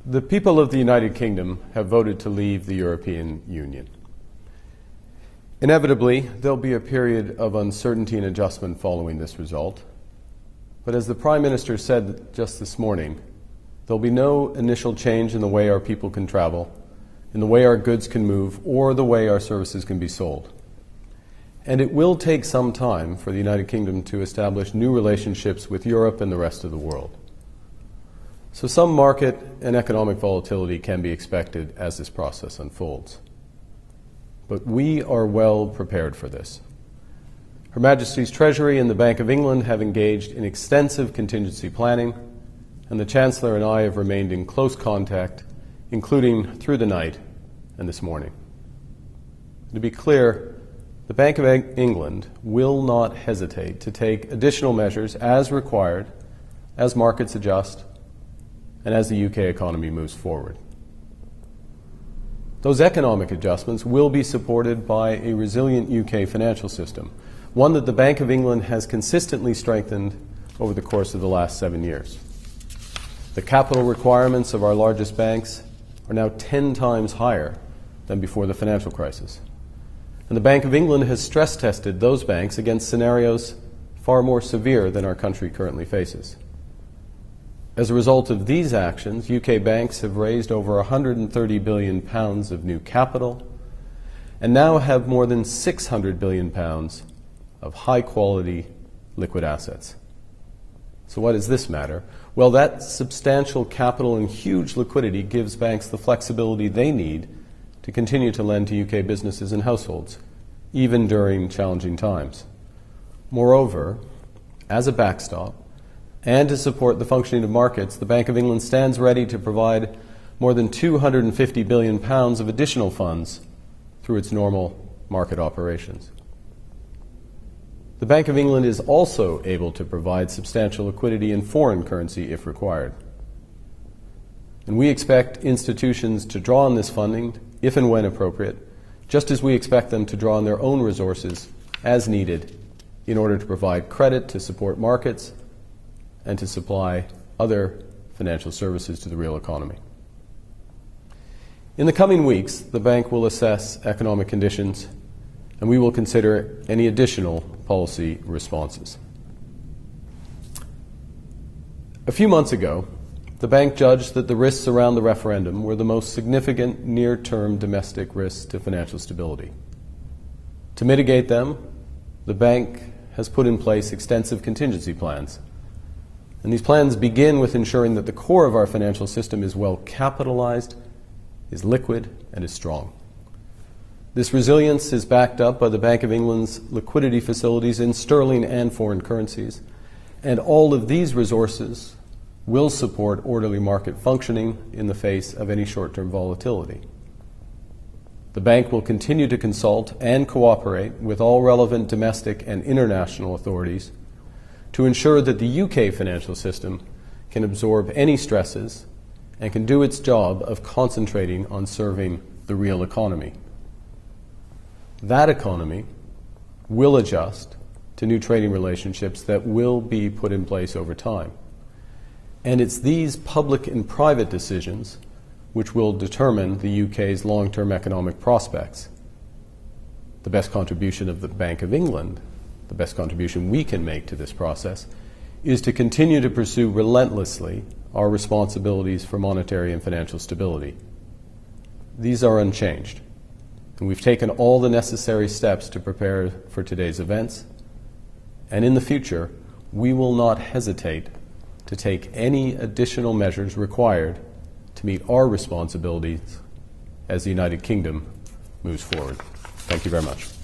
The people of the United Kingdom have voted to leave the European Union. Inevitably, there'll be a period of uncertainty and adjustment following this result. But as the Prime Minister said just this morning, there'll be no initial change in the way our people can travel, in the way our goods can move, or the way our services can be sold. And it will take some time for the United Kingdom to establish new relationships with Europe and the rest of the world. So some market and economic volatility can be expected as this process unfolds. But we are well prepared for this. Her Majesty's Treasury and the Bank of England have engaged in extensive contingency planning, and the Chancellor and I have remained in close contact, including through the night and this morning. To be clear, the Bank of England will not hesitate to take additional measures as required as markets adjust and as the UK economy moves forward. Those economic adjustments will be supported by a resilient UK financial system, one that the Bank of England has consistently strengthened over the course of the last 7 years. The capital requirements of our largest banks are now 10 times higher than before the financial crisis. And the Bank of England has stress tested those banks against scenarios far more severe than our country currently faces. As a result of these actions, UK banks have raised over £130 billion of new capital and now have more than £600 billion of high-quality liquid assets. So why does this matter? Well, that substantial capital and huge liquidity gives banks the flexibility they need to continue to lend to UK businesses and households, even during challenging times. Moreover, as a backstop, and to support the functioning of markets, the Bank of England stands ready to provide more than £250 billion of additional funds through its normal market operations. The Bank of England is also able to provide substantial liquidity in foreign currency if required. And we expect institutions to draw on this funding if and when appropriate, just as we expect them to draw on their own resources as needed in order to provide credit to support markets and to supply other financial services to the real economy. In the coming weeks, the bank will assess economic conditions, and we will consider any additional policy responses. A few months ago, the bank judged that the risks around the referendum were the most significant near-term domestic risks to financial stability. To mitigate them, the bank has put in place extensive contingency plans. And these plans begin with ensuring that the core of our financial system is well capitalized, is liquid, and is strong. This resilience is backed up by the Bank of England's liquidity facilities in sterling and foreign currencies, and all of these resources will support orderly market functioning in the face of any short-term volatility. The bank will continue to consult and cooperate with all relevant domestic and international authorities to ensure that the UK financial system can absorb any stresses and can do its job of concentrating on serving the real economy. That economy will adjust to new trading relationships that will be put in place over time. And it's these public and private decisions which will determine the UK's long-term economic prospects. The best contribution of the Bank of England, the best contribution we can make to this process, is to continue to pursue relentlessly our responsibilities for monetary and financial stability. These are unchanged, and we've taken all the necessary steps to prepare for today's events, and in the future, we will not hesitate to take any additional measures required to meet our responsibilities as the United Kingdom moves forward. Thank you very much.